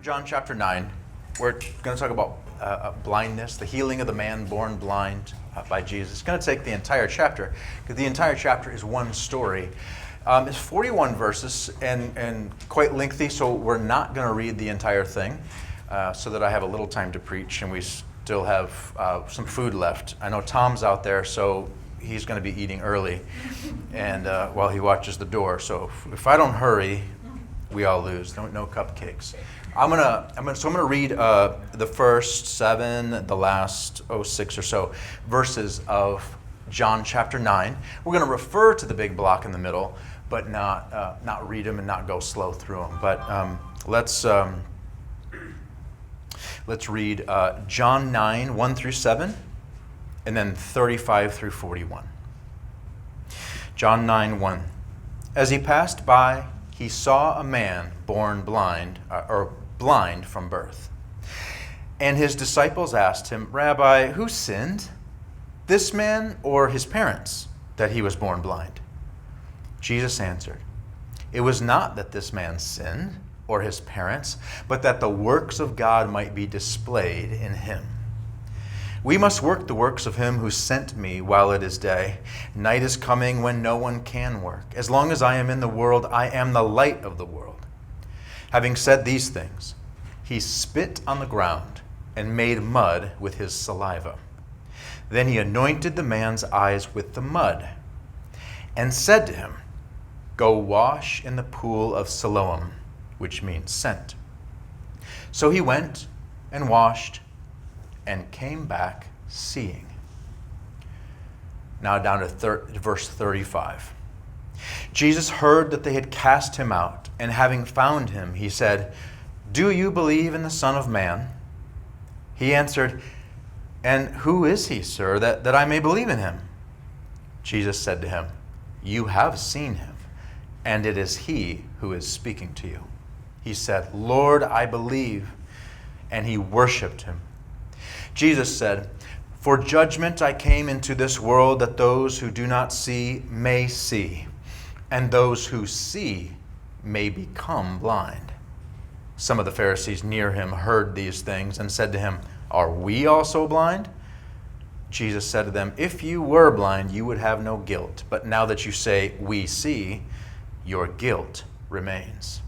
John chapter 9. We're going to talk about blindness, the healing of the man born blind by Jesus. It's going to take the entire chapter, because the entire chapter is one story. It's 41 verses and quite lengthy, so we're not going to read the entire thing so that I have a little time to preach and we still have some food left. I know Tom's out there, so he's going to be eating early and while he watches the door. So if I don't hurry, we all lose. No cupcakes. I'm gonna read the first 7, the last 6 or so verses of John chapter 9. We're going to refer to the big block in the middle, but not read them and not go slow through them. But let's read John 9, 1 through 7, and then 35 through 41. John 9, 1. As he passed by, he saw a man born blind, or blind from birth. And his disciples asked him, "Rabbi, who sinned, this man or his parents, that he was born blind?" Jesus answered, "It was not that this man sinned or his parents, but that the works of God might be displayed in him. We must work the works of him who sent me while it is day. Night is coming when no one can work. As long as I am in the world, I am the light of the world." Having said these things, he spit on the ground and made mud with his saliva. Then he anointed the man's eyes with the mud and said to him, "Go wash in the pool of Siloam," which means sent. So he went and washed and came back seeing. Now down to verse 35. Jesus heard that they had cast him out, and having found him, he said, "Do you believe in the Son of Man?" He answered, "And who is he, sir, that I may believe in him?" Jesus said to him, "You have seen him, and it is he who is speaking to you." He said, "Lord, I believe," and he worshipped him. Jesus said, "For judgment I came into this world, that those who do not see may see, and those who see may become blind." Some of the Pharisees near him heard these things and said to him, "Are we also blind?" Jesus said to them, "If you were blind, you would have no guilt. But now that you say, 'We see,' your guilt remains."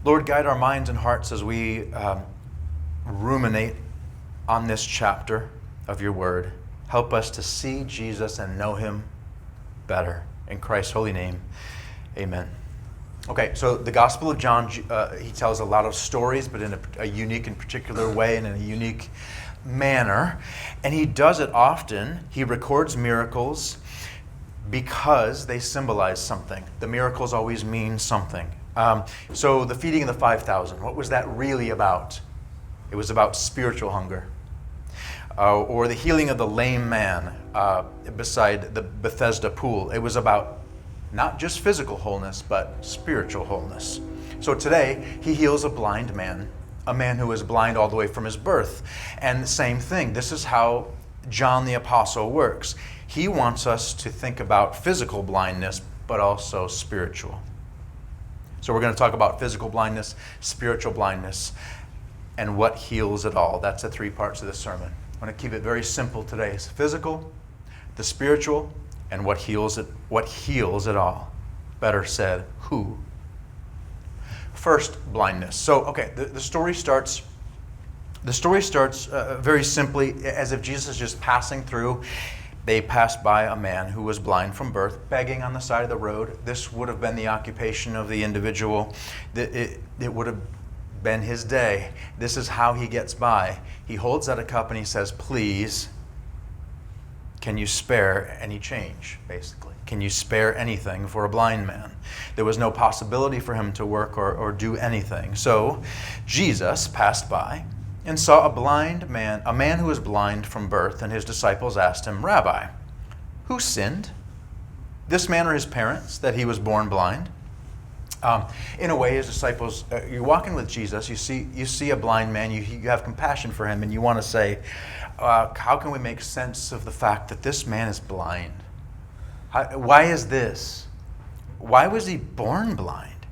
Lord, guide our minds and hearts as we ruminate on this chapter of your word. Help us to see Jesus and know him better. In Christ's holy name, amen. Okay, so the Gospel of John, he tells a lot of stories, but in a unique and particular way and in a unique manner. And he does it often. He records miracles because they symbolize something. The miracles always mean something. So the feeding of the 5,000, what was that really about? It was about spiritual hunger. Or the healing of the lame man beside the Bethesda pool. It was about not just physical wholeness, but spiritual wholeness. So today, he heals a blind man, a man who was blind all the way from his birth. And the same thing, this is how John the Apostle works. He wants us to think about physical blindness, but also spiritual. So we're going to talk about physical blindness, spiritual blindness, and what heals it all. That's the 3 parts of the sermon. I want to keep it very simple today. It's physical, the spiritual, and what heals it all. Better said, who? First, blindness. So, okay, the story starts very simply as if Jesus is just passing through. They passed by a man who was blind from birth, begging on the side of the road. This would have been the occupation of the individual. It would have been his day. This is how he gets by. He holds out a cup and he says, "Please, can you spare any change?" Basically, can you spare anything for a blind man? There was no possibility for him to work or do anything. So Jesus passed by and saw a blind man, a man who was blind from birth, and his disciples asked him, "Rabbi, who sinned, this man or his parents, that he was born blind?" In a way, his disciples, you're walking with Jesus, you see a blind man, you have compassion for him, and you want to say, how can we make sense of the fact that this man is blind? Why is this? Why was he born blind?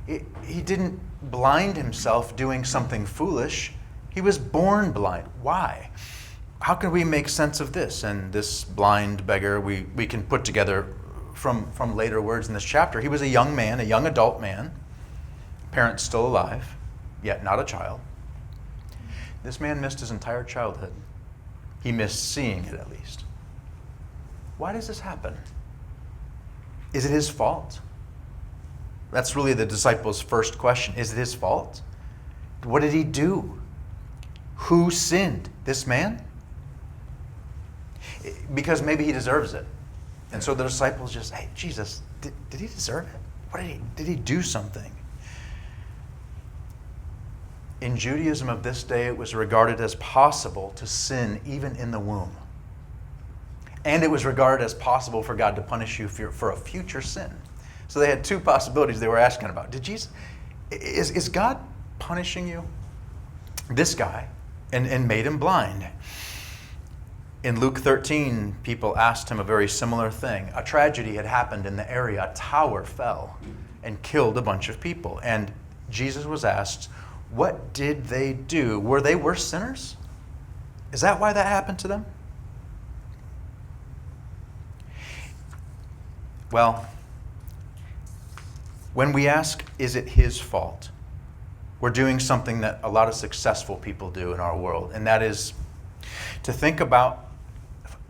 He didn't blind himself doing something foolish. He was born blind. Why? How can we make sense of this? And this blind beggar, we can put together from later words in this chapter. He was a young man, a young adult man, parents still alive, yet not a child. This man missed his entire childhood. He missed seeing it, at least. Why does this happen? Is it his fault? That's really the disciples' first question. Is it his fault? What did he do? Who sinned? This man? Because maybe he deserves it. And so the disciples just, hey, Jesus, did he deserve it? What did he do something? In Judaism of this day, it was regarded as possible to sin even in the womb. And it was regarded as possible for God to punish you for a future sin. So they had two possibilities they were asking about. Is God punishing you? This guy, and made him blind. In Luke 13, people asked him a very similar thing. A tragedy had happened in the area. A tower fell and killed a bunch of people. And Jesus was asked, what did they do? Were they worse sinners? Is that why that happened to them? Well, when we ask, is it his fault? We're doing something that a lot of successful people do in our world, and that is to think about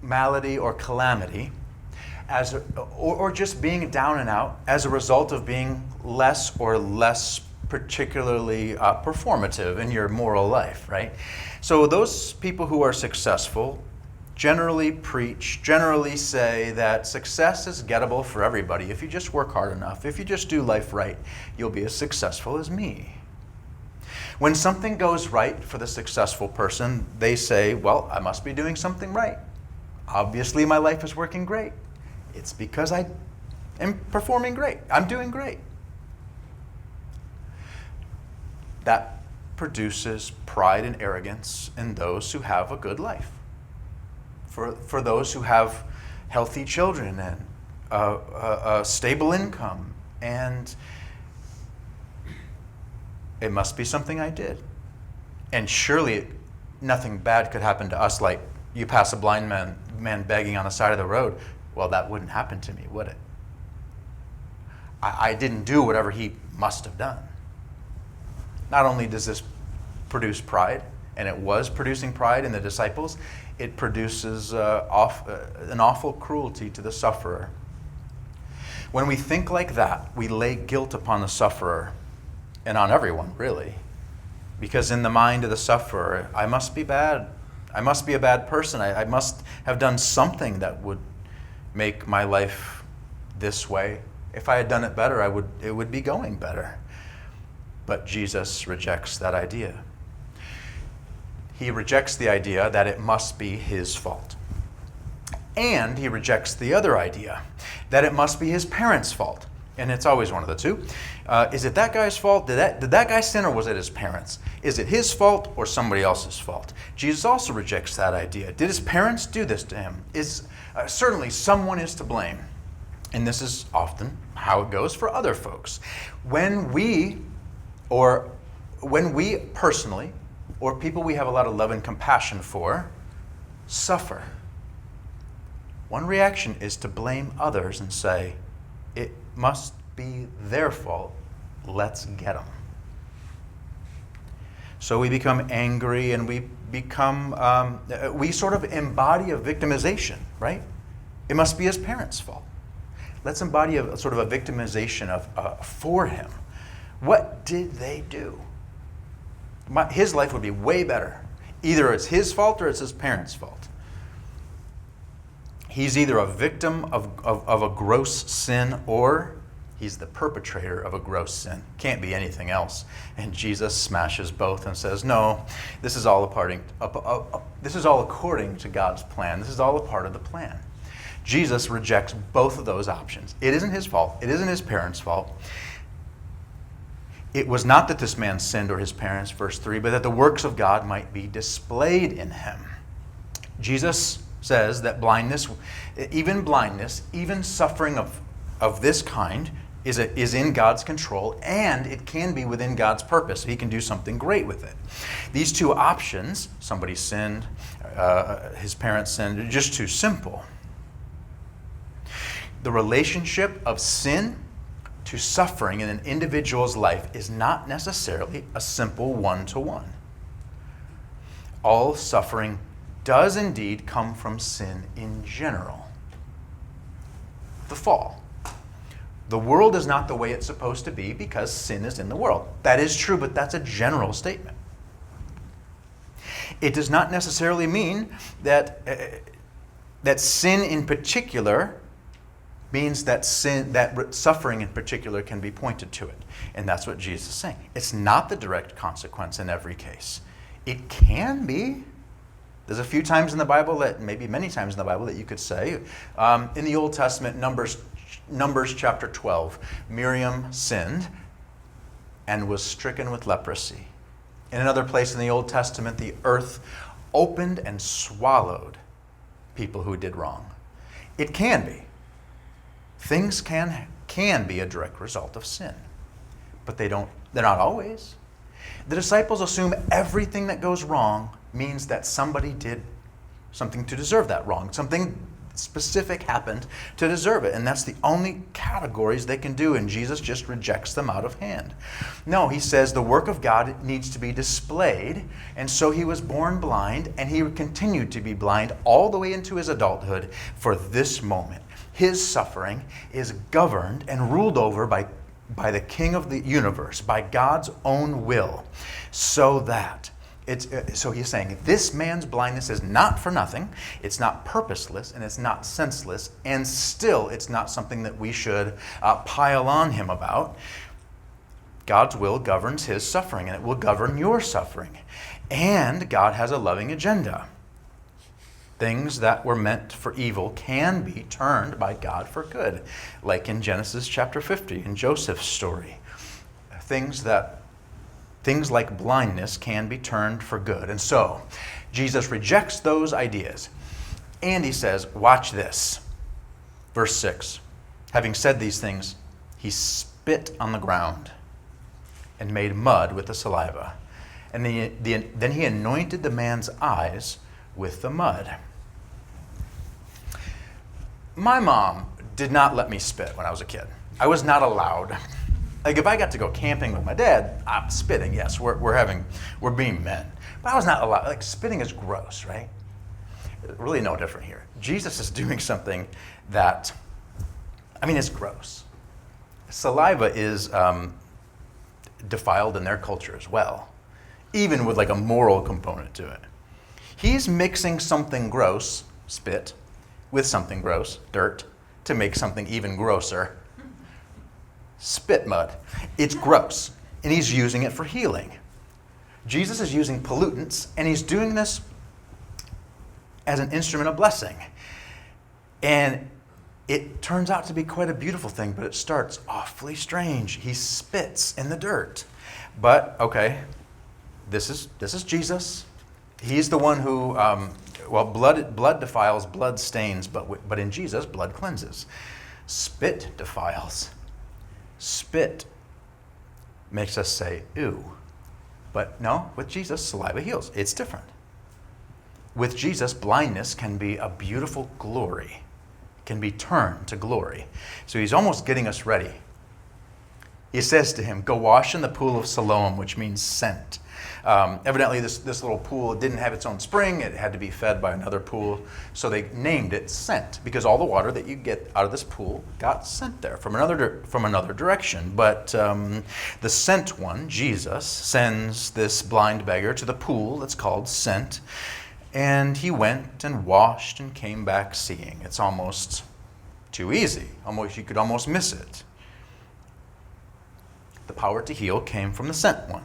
malady or calamity or just being down and out as a result of being less particularly performative in your moral life, right? So those people who are successful generally preach, generally say that success is gettable for everybody. If you just work hard enough, if you just do life right, you'll be as successful as me. When something goes right for the successful person, they say, well, I must be doing something right. Obviously, my life is working great. It's because I am performing great. I'm doing great. That produces pride and arrogance in those who have a good life. For those who have healthy children and a stable income, and it must be something I did. And surely nothing bad could happen to us, like you pass a blind man begging on the side of the road. Well, that wouldn't happen to me, would it? I didn't do whatever he must have done. Not only does this produce pride, and it was producing pride in the disciples, it produces an awful cruelty to the sufferer. When we think like that, we lay guilt upon the sufferer, and on everyone, really. Because in the mind of the sufferer, I must be bad. I must be a bad person. I must have done something that would make my life this way. If I had done it better, it would be going better. But Jesus rejects that idea. He rejects the idea that it must be his fault. And he rejects the other idea, that it must be his parents' fault. And it's always one of the two. Is it that guy's fault? Did that guy sin, or was it his parents? Is it his fault or somebody else's fault? Jesus also rejects that idea. Did his parents do this to him? Certainly someone is to blame. And this is often how it goes for other folks. When we personally, or people we have a lot of love and compassion for, suffer, one reaction is to blame others and say, it must be their fault, let's get them. So we become angry, and we sort of embody a victimization, right? It must be his parents' fault. Let's embody a sort of a victimization for him. What did they do? His life would be way better. Either it's his fault or it's his parents' fault. He's either a victim of a gross sin, or he's the perpetrator of a gross sin. Can't be anything else. And Jesus smashes both and says, no, this is all according to God's plan. This is all a part of the plan. Jesus rejects both of those options. It isn't his fault. It isn't his parents' fault. It was not that this man sinned or his parents, verse 3, but that the works of God might be displayed in him. Jesus says that blindness, even suffering of this kind, is in God's control, and it can be within God's purpose. He can do something great with it. These two options, somebody sinned, his parents sinned, are just too simple. The relationship of sin to suffering in an individual's life is not necessarily a simple one-to-one. All suffering does indeed come from sin in general. The fall. The world is not the way it's supposed to be because sin is in the world. That is true, but that's a general statement. It does not necessarily mean that sin in particular means that suffering in particular can be pointed to it. And that's what Jesus is saying. It's not the direct consequence in every case. It can be. There's a few times in the Bible, maybe many times in the Bible, that you could say. In the Old Testament, Numbers chapter 12, Miriam sinned and was stricken with leprosy. In another place in the Old Testament, the earth opened and swallowed people who did wrong. It can be. Things can be a direct result of sin, but they're not always. The disciples assume everything that goes wrong means that somebody did something to deserve that wrong. Something specific happened to deserve it. And that's the only categories they can do. And Jesus just rejects them out of hand. No, he says the work of God needs to be displayed. And so he was born blind, and he continued to be blind all the way into his adulthood for this moment. His suffering is governed and ruled over by the King of the universe, by God's own will, so he's saying this man's blindness is not for nothing, it's not purposeless, and it's not senseless, and still it's not something that we should pile on him about. God's will governs his suffering, and it will govern your suffering. And God has a loving agenda. Things that were meant for evil can be turned by God for good, like in Genesis chapter 50 in Joseph's story. Things like blindness can be turned for good. And so, Jesus rejects those ideas. And he says, watch this. Verse 6. Having said these things, he spit on the ground and made mud with the saliva. And then he anointed the man's eyes with the mud. My mom did not let me spit when I was a kid. I was not allowed. Like, if I got to go camping with my dad, I'm spitting, yes, we're being men. But I was not allowed. Like, spitting is gross, right? Really no different here. Jesus is doing something that, it's gross. Saliva is defiled in their culture as well, even with like a moral component to it. He's mixing something gross, spit, with something gross, dirt, to make something even grosser. Spit mud. It's gross, and he's using it for healing. Jesus is using pollutants, and he's doing this as an instrument of blessing. And it turns out to be quite a beautiful thing, but it starts awfully strange. He spits in the dirt. But, okay, this is Jesus. He's the one who, blood defiles, blood stains, but in Jesus, blood cleanses. Spit defiles. Spit makes us say, ew. But no, with Jesus, saliva heals. It's different. With Jesus, blindness can be a beautiful glory, can be turned to glory. So he's almost getting us ready. He says to him, go wash in the pool of Siloam, which means sent. Evidently, this little pool didn't have its own spring. It had to be fed by another pool. So they named it Sent, because all the water that you get out of this pool got sent there from another direction. But the sent one, Jesus, sends this blind beggar to the pool that's called Sent. And he went and washed and came back seeing. It's almost too easy. You could almost miss it. The power to heal came from the sent one.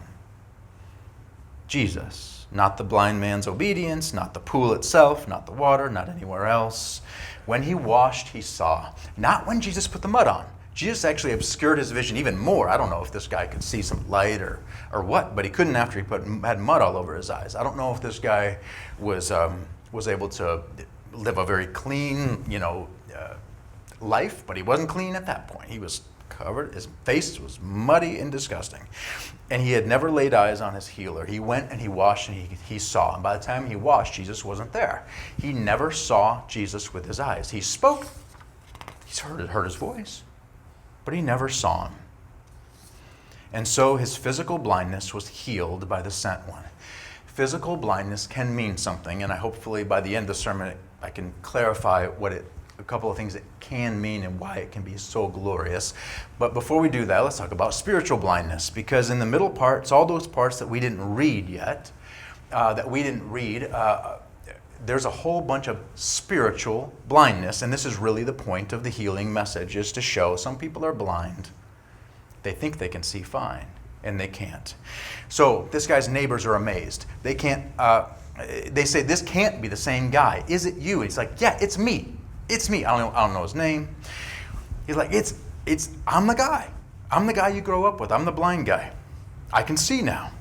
Jesus, not the blind man's obedience, not the pool itself, not the water, not anywhere else. When he washed, he saw. Not when Jesus put the mud on. Jesus actually obscured his vision even more. I don't know if this guy could see some light or what, but he couldn't after he had mud all over his eyes. I don't know if this guy was able to live a very clean, life, but he wasn't clean at that point. He was His face was muddy and disgusting. And he had never laid eyes on his healer. He went and he washed and he saw. And by the time he washed, Jesus wasn't there. He never saw Jesus with his eyes. He spoke. He's heard his voice. But he never saw him. And so his physical blindness was healed by the sent one. Physical blindness can mean something. And hopefully by the end of the sermon, I can clarify a couple of things it can mean and why it can be so glorious. But before we do that, let's talk about spiritual blindness, because in the middle parts, all those parts that we didn't read yet, there's a whole bunch of spiritual blindness, and this is really the point of the healing message, is to show some people are blind. They think they can see fine, and they can't. So this guy's neighbors are amazed. They say, this can't be the same guy. Is it you? He's like, yeah, it's me. It's me. I don't know his name. He's like, I'm the guy. I'm the guy you grow up with. I'm the blind guy. I can see now.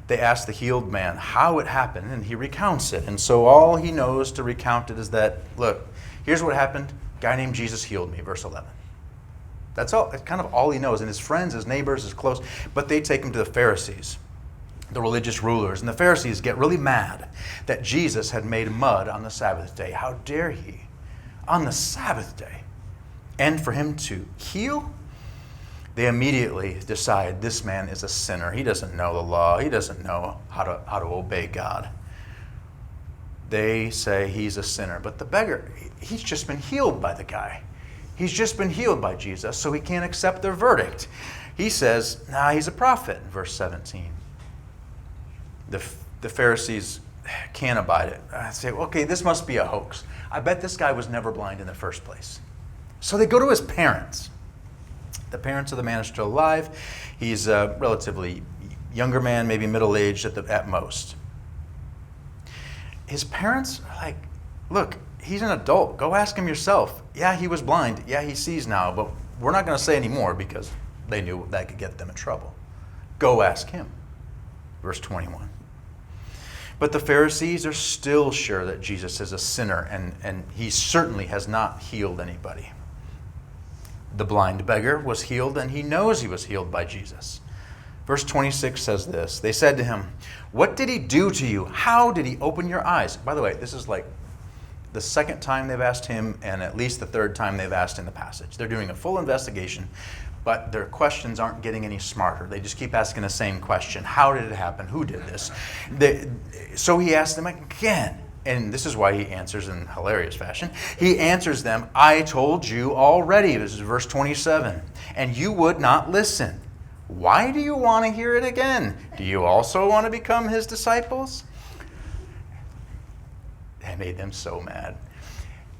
They ask the healed man how it happened, and he recounts it. And so all he knows to recount it is that, look, here's what happened. A guy named Jesus healed me, verse 11. That's all. That's kind of all he knows. And his friends, his neighbors, his close, but they take him to the Pharisees, the religious rulers. And the Pharisees get really mad that Jesus had made mud on the Sabbath day. How dare he? On the Sabbath day, and for him to heal? They immediately decide this man is a sinner. He doesn't know the law. He doesn't know how to obey God. They say he's a sinner. But the beggar, he's just been healed by the guy. He's just been healed by Jesus, so he can't accept their verdict. He says, he's a prophet, verse 17. The Pharisees can't abide it. I say, okay, this must be a hoax. I bet this guy was never blind in the first place. So they go to his parents. The parents of the man are still alive. He's a relatively younger man, maybe middle-aged at most. His parents are like, look, he's an adult. Go ask him yourself. Yeah, he was blind. Yeah, he sees now, but we're not going to say any more because they knew that could get them in trouble. Go ask him. Verse 21. But the Pharisees are still sure that Jesus is a sinner, and he certainly has not healed anybody. The blind beggar was healed, and he knows he was healed by Jesus. Verse 26 says this. They said to him, what did he do to you? How did he open your eyes? By the way, this is like the second time they've asked him, and at least the third time they've asked in the passage. They're doing a full investigation, but their questions aren't getting any smarter. They just keep asking the same question. How did it happen? Who did this? So he asked them again. And this is why he answers in hilarious fashion. He answers them, I told you already. This is verse 27. And you would not listen. Why do you want to hear it again? Do you also want to become his disciples? That made them so mad.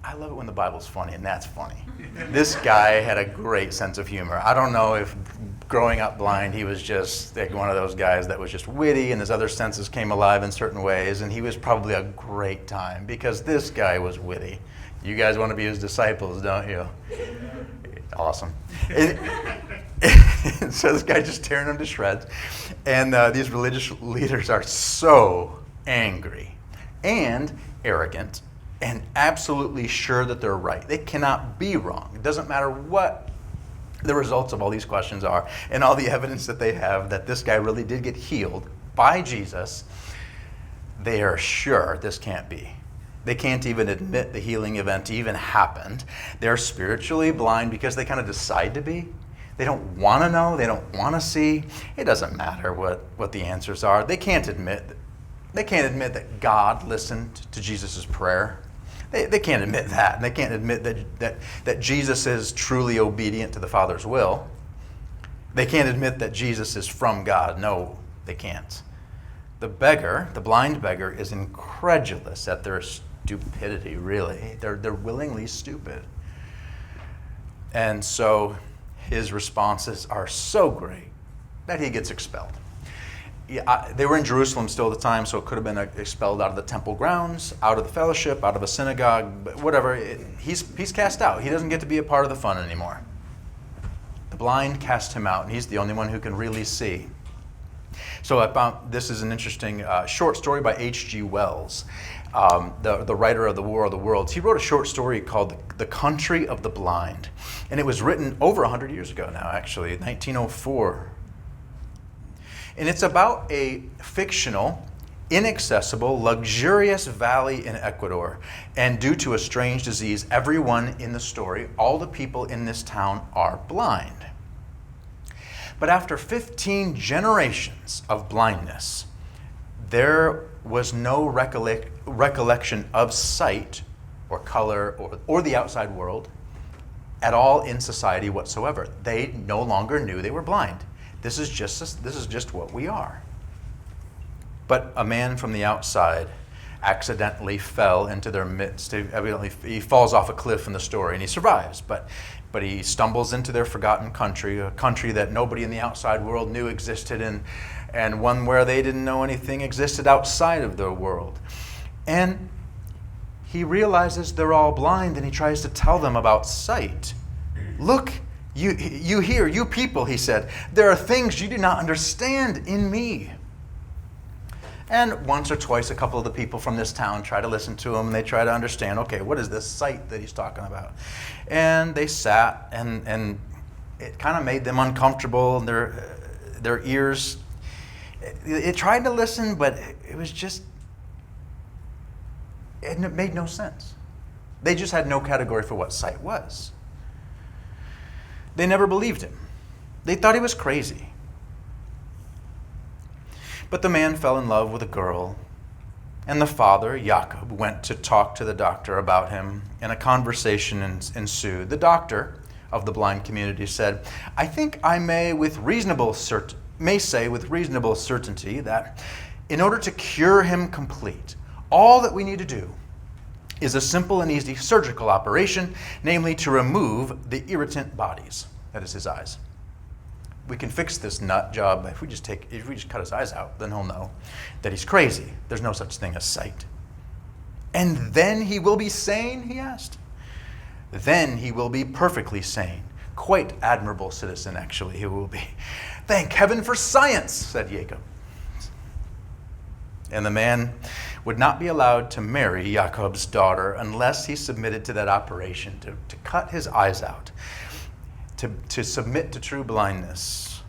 I love it when the Bible's funny, and that's funny. This guy had a great sense of humor. I don't know if growing up blind, he was just like one of those guys that was just witty and his other senses came alive in certain ways, and he was probably a great time because this guy was witty. You guys want to be his disciples, don't you? Awesome. So this guy just tearing him to shreds. And these religious leaders are so angry and arrogant and absolutely sure that they're right. They cannot be wrong. It doesn't matter what the results of all these questions are and all the evidence that they have that this guy really did get healed by Jesus. They are sure this can't be. They can't even admit the healing event even happened. They're spiritually blind because they kind of decide to be. They don't want to know. They don't want to see. It doesn't matter what the answers are. They can't admit that God listened to Jesus' prayer. They can't admit that. And they can't admit that Jesus is truly obedient to the Father's will. They can't admit that Jesus is from God. No, they can't. The blind beggar, is incredulous at their stupidity, really. They're willingly stupid. And so his responses are so great that he gets expelled. They were in Jerusalem still at the time, so it could have been expelled out of the temple grounds, out of the fellowship, out of a synagogue, but whatever. He's cast out. He doesn't get to be a part of the fun anymore. The blind cast him out, and he's the only one who can really see. So I found this is an interesting short story by H.G. Wells. the writer of the War of the Worlds, he wrote a short story called The Country of the Blind. And it was written over 100 years ago now, actually, 1904. And it's about a fictional, inaccessible, luxurious valley in Ecuador. And due to a strange disease, everyone in the story, all the people in this town are blind. But after 15 generations of blindness, there was no recollection of sight or color or the outside world at all in society whatsoever. They no longer knew they were blind. This is just what we are. But a man from the outside accidentally fell into their midst. Evidently, he falls off a cliff in the story, and he survives. But he stumbles into their forgotten country, a country that nobody in the outside world knew existed, and one where they didn't know anything existed outside of their world. And he realizes they're all blind, and he tries to tell them about sight. Look, you here, you people, he said, there are things you do not understand in me. And once or twice, a couple of the people from this town try to listen to him, and they try to understand, okay, what is this sight that he's talking about? And they sat, and it kind of made them uncomfortable, and their ears, it tried to listen, but it was just, it made no sense. They just had no category for what sight was. They never believed him. They thought he was crazy. But the man fell in love with a girl, and the father, Jacob, went to talk to the doctor about him, and a conversation ensued. The doctor of the blind community said, I think I may say with reasonable certainty that in order to cure him complete, all that we need to do is a simple and easy surgical operation, namely to remove the irritant bodies, that is his eyes. We can fix this nut job if we just cut his eyes out, then he'll know that he's crazy. There's no such thing as sight. And then he will be sane, he asked. Then he will be perfectly sane. Quite admirable citizen, actually, he will be. Thank heaven for science, said Jacob. And the man would not be allowed to marry Jacob's daughter unless he submitted to that operation, to cut his eyes out, to submit to true blindness.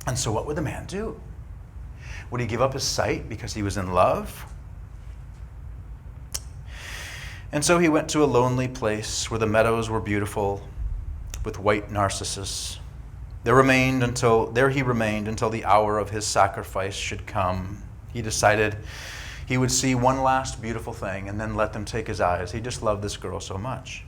And so what would the man do? Would he give up his sight because he was in love? And so he went to a lonely place where the meadows were beautiful with white narcissus. There he remained until the hour of his sacrifice should come. He decided he would see one last beautiful thing and then let them take his eyes. He just loved this girl so much.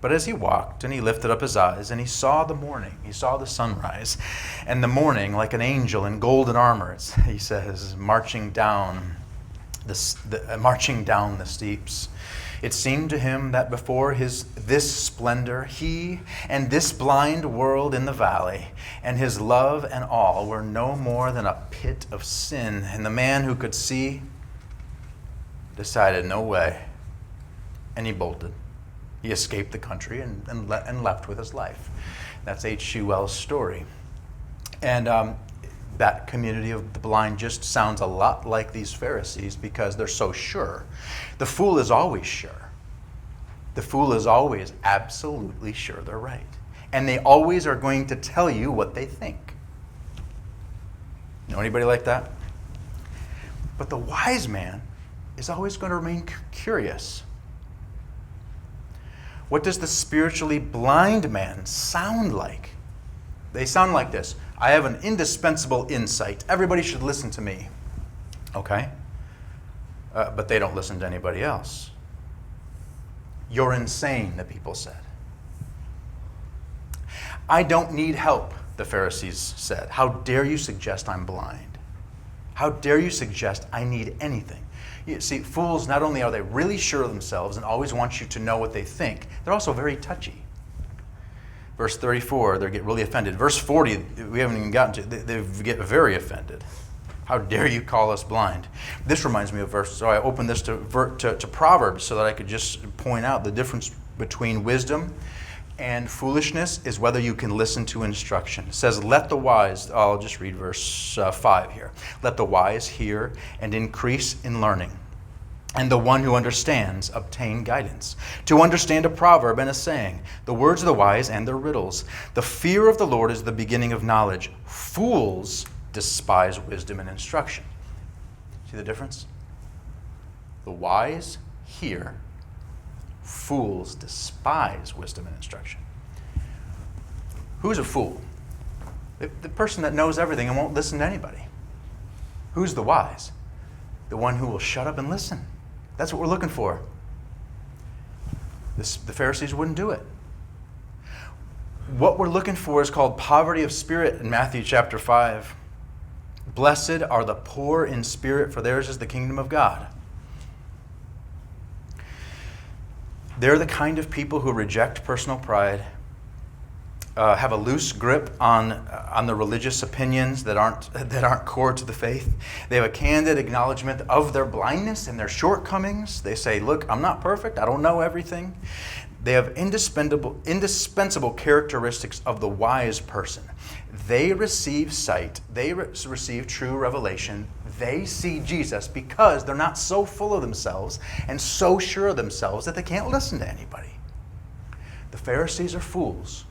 But as he walked and he lifted up his eyes and he saw the morning, he saw the sunrise, and the morning like an angel in golden armor, he says, marching down the steeps. It seemed to him that before this splendor, he and this blind world in the valley and his love and all were no more than a pit of sin. And the man who could see decided, no way, and he bolted. He escaped the country and left with his life. That's H.G. Wells' story. And that community of the blind just sounds a lot like these Pharisees because they're so sure. The fool is always sure. The fool is always absolutely sure they're right. And they always are going to tell you what they think. Know anybody like that? But the wise man is always going to remain curious. What does the spiritually blind man sound like? They sound like this. I have an indispensable insight. Everybody should listen to me. Okay? But they don't listen to anybody else. You're insane, the people said. I don't need help, the Pharisees said. How dare you suggest I'm blind? How dare you suggest I need anything? You see, fools, not only are they really sure of themselves and always want you to know what they think, they're also very touchy. Verse 34, they get really offended. Verse 40, we haven't even gotten to, they get very offended. How dare you call us blind? This reminds me of verse, so I opened this to Proverbs so that I could just point out the difference between wisdom and foolishness is whether you can listen to instruction. It says, let the wise, I'll just read verse 5 here. Let the wise hear and increase in learning. and the one who understands obtain guidance. To understand a proverb and a saying, the words of the wise and their riddles. The fear of the Lord is the beginning of knowledge. Fools despise wisdom and instruction. See the difference? The wise hear, fools despise wisdom and instruction. Who's a fool? The person that knows everything and won't listen to anybody. Who's the wise? The one who will shut up and listen. That's what we're looking for. The Pharisees wouldn't do it. What we're looking for is called poverty of spirit in Matthew chapter 5. Blessed are the poor in spirit, for theirs is the kingdom of God. They're the kind of people who reject personal pride, have a loose grip on the religious opinions that aren't core to the faith. They have a candid acknowledgement of their blindness and their shortcomings. They say, look, I'm not perfect. I don't know everything. They have indispensable characteristics of the wise person. They receive sight. They receive true revelation. They see Jesus because they're not so full of themselves and so sure of themselves that they can't listen to anybody. The Pharisees are fools.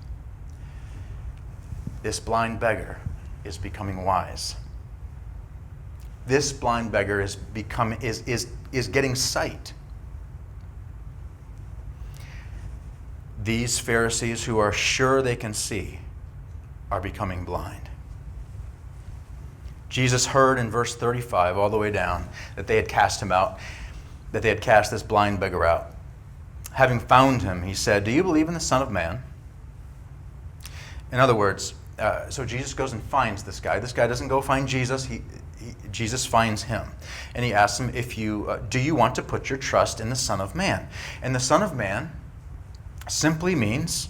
This blind beggar is becoming wise. This blind beggar is getting sight. These Pharisees who are sure they can see are becoming blind. Jesus heard in verse 35 all the way down that they had cast him out, that they had cast this blind beggar out. Having found him, he said, "Do you believe in the Son of Man?" In other words, so Jesus goes and finds this guy. This guy doesn't go find Jesus. Jesus finds him. And he asks him, do you want to put your trust in the Son of Man? And the Son of Man simply means,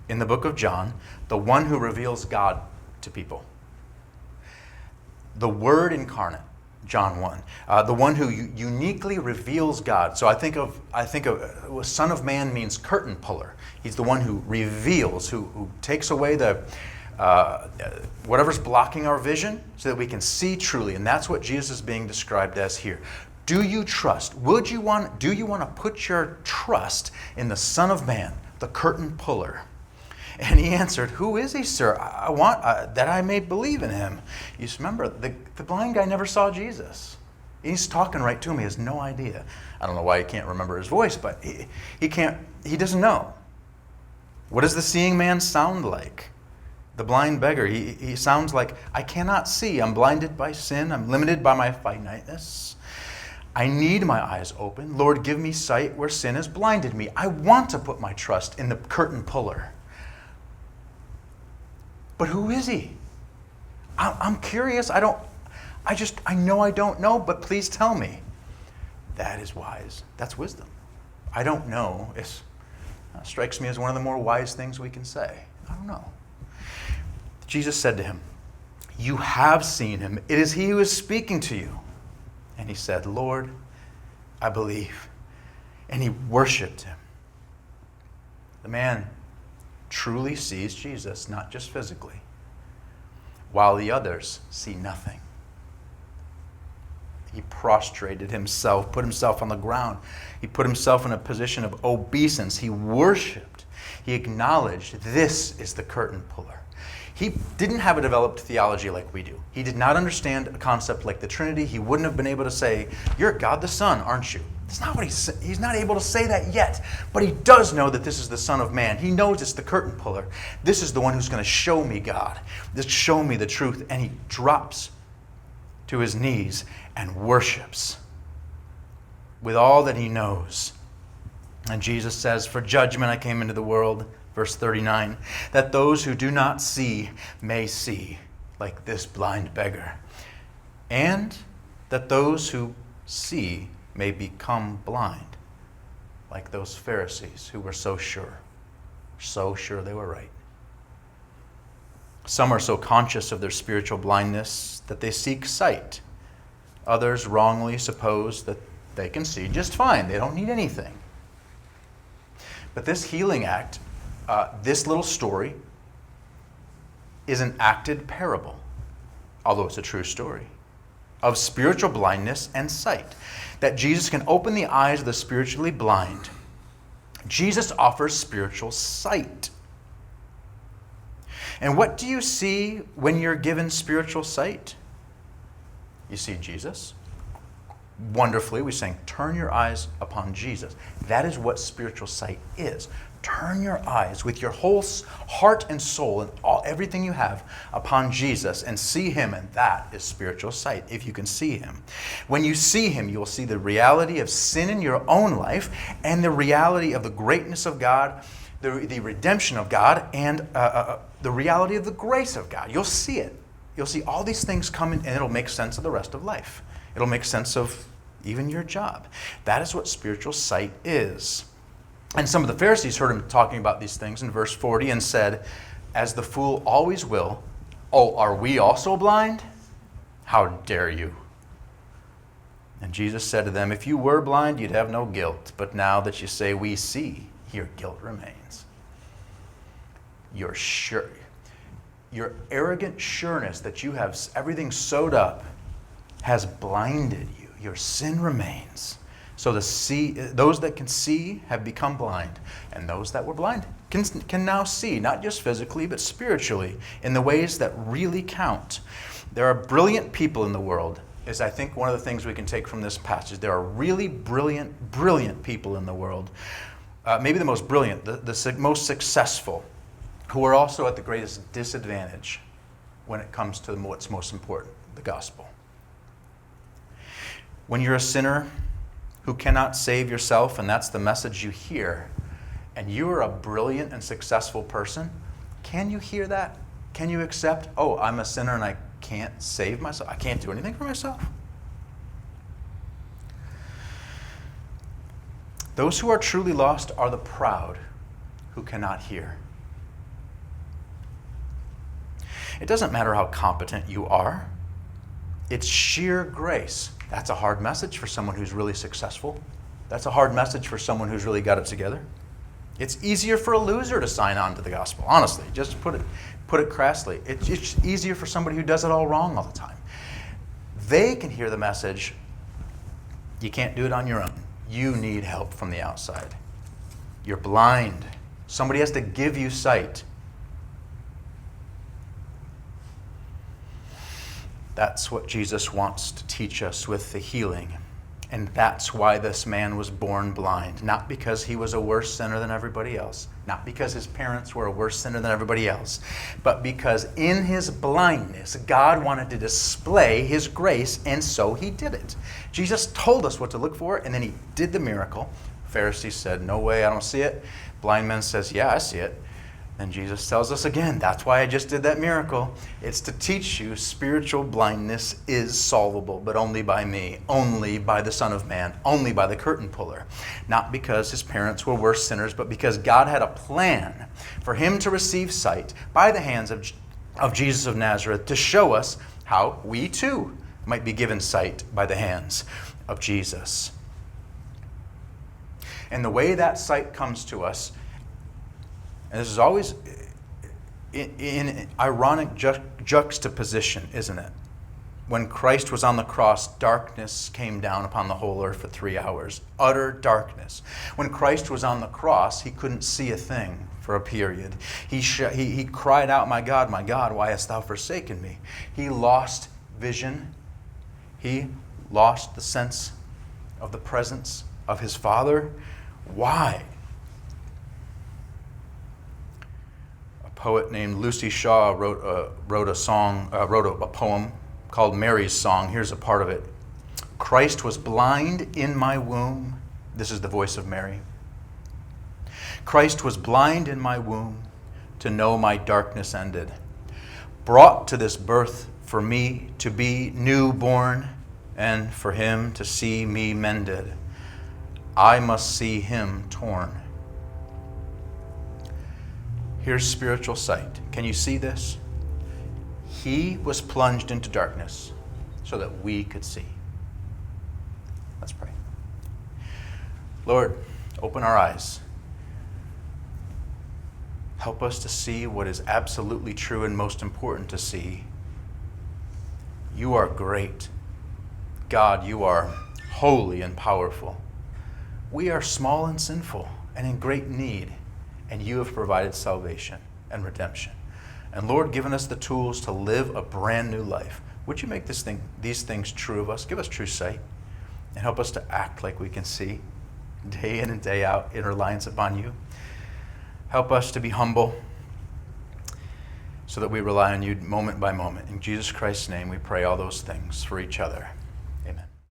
in the book of John, the one who reveals God to people. The Word incarnate, John 1. The one who uniquely reveals God. So I think of Son of Man means curtain puller. He's the one who reveals, who takes away the whatever's blocking our vision so that we can see truly. And that's what Jesus is being described as here. Do you trust? Do you want to put your trust in the Son of Man, the curtain puller? And he answered, "Who is he, sir? I want that I may believe in him." You remember, the blind guy never saw Jesus. He's talking right to him. He has no idea. I don't know why he can't remember his voice, but he doesn't know. What does the seeing man sound like? The blind beggar, he sounds like, "I cannot see. I'm blinded by sin. I'm limited by my finiteness. I need my eyes open. Lord, give me sight where sin has blinded me. I want to put my trust in the curtain puller." But who is he? I'm curious. I know I don't know, but please tell me. That is wise. That's wisdom. I don't know. It strikes me as one of the more wise things we can say. I don't know. Jesus said to him, "You have seen him. It is he who is speaking to you." And he said, "Lord, I believe." And he worshiped him. The man truly sees Jesus, not just physically, while the others see nothing. He prostrated himself, put himself on the ground. He put himself in a position of obeisance. He worshiped. He acknowledged this is the curtain puller. He didn't have a developed theology like we do. He did not understand a concept like the Trinity. He wouldn't have been able to say, "You're God the Son, aren't you?" That's not what he's not able to say that yet. But he does know that this is the Son of Man. He knows it's the curtain puller. This is the one who's going to show me God. Just show me the truth. And he drops to his knees and worships with all that he knows. And Jesus says, "For judgment I came into the world," verse 39, "that those who do not see may see," like this blind beggar, "and that those who see may become blind," like those Pharisees who were so sure they were right. Some are so conscious of their spiritual blindness that they seek sight. Others wrongly suppose that they can see just fine. They don't need anything. But this healing act, this little story, is an acted parable, although it's a true story. of spiritual blindness and sight, that Jesus can open the eyes of the spiritually blind. Jesus offers spiritual sight. And what do you see when you're given spiritual sight? You see Jesus. Wonderfully, we sang, turn your eyes upon Jesus. That is what spiritual sight is. Turn your eyes with your whole heart and soul and everything you have upon Jesus and see him, and that is spiritual sight, if you can see him. When you see him, you will see the reality of sin in your own life and the reality of the greatness of God, the redemption of God, and the reality of the grace of God. You'll see it. You'll see all these things come in, and it'll make sense of the rest of life. It'll make sense of even your job. That is what spiritual sight is. And some of the Pharisees heard him talking about these things in verse 40 and said, as the fool always will, oh, are we also blind? How dare you? And Jesus said to them, if you were blind, you'd have no guilt. But now that you say we see, your guilt remains. Your arrogant sureness that you have everything sewed up has blinded you. Your sin remains. So those that can see have become blind, and those that were blind can now see, not just physically, but spiritually, in the ways that really count. There are brilliant people in the world, is I think one of the things we can take from this passage. There are really brilliant people in the world, maybe the most brilliant, the most successful, who are also at the greatest disadvantage when it comes to what's most important, the gospel. When you're a sinner who cannot save yourself, and that's the message you hear, and you are a brilliant and successful person, can you hear that? Can you accept, oh, I'm a sinner and I can't save myself? I can't do anything for myself? Those who are truly lost are the proud who cannot hear. It doesn't matter how competent you are. It's sheer grace. That's a hard message for someone who's really successful. That's a hard message for someone who's really got it together. It's easier for a loser to sign on to the gospel, honestly. Just put it crassly. It's easier for somebody who does it all wrong all the time. They can hear the message, you can't do it on your own. You need help from the outside. You're blind. Somebody has to give you sight. That's what Jesus wants to teach us with the healing. And that's why this man was born blind. Not because he was a worse sinner than everybody else. Not because his parents were a worse sinner than everybody else. But because in his blindness, God wanted to display his grace, and so he did it. Jesus told us what to look for, and then he did the miracle. Pharisees said, no way, I don't see it. Blind man says, yeah, I see it. And Jesus tells us again, that's why I just did that miracle. It's to teach you spiritual blindness is solvable, but only by me, only by the Son of Man, only by the curtain puller. Not because his parents were worse sinners, but because God had a plan for him to receive sight by the hands of Jesus of Nazareth to show us how we too might be given sight by the hands of Jesus. And the way that sight comes to us, and this is always in ironic juxtaposition, isn't it? When Christ was on the cross, darkness came down upon the whole earth for 3 hours. Utter darkness. When Christ was on the cross, he couldn't see a thing for a period. He cried out, my God, why hast thou forsaken me? He lost vision. He lost the sense of the presence of his Father. Why? Poet named Lucy Shaw wrote a poem called Mary's Song. Here's a part of it. Christ was blind in my womb. This is the voice of Mary. Christ was blind in my womb to know my darkness ended. Brought to this birth for me to be newborn and for him to see me mended. I must see him torn. Here's spiritual sight. Can you see this? He was plunged into darkness so that we could see. Let's pray. Lord, open our eyes. Help us to see what is absolutely true and most important to see. You are great. God, you are holy and powerful. We are small and sinful and in great need, and you have provided salvation and redemption. And Lord, given us the tools to live a brand new life. Would you make these things true of us? Give us true sight and help us to act like we can see day in and day out in reliance upon you. Help us to be humble so that we rely on you moment by moment. In Jesus Christ's name, we pray all those things for each other.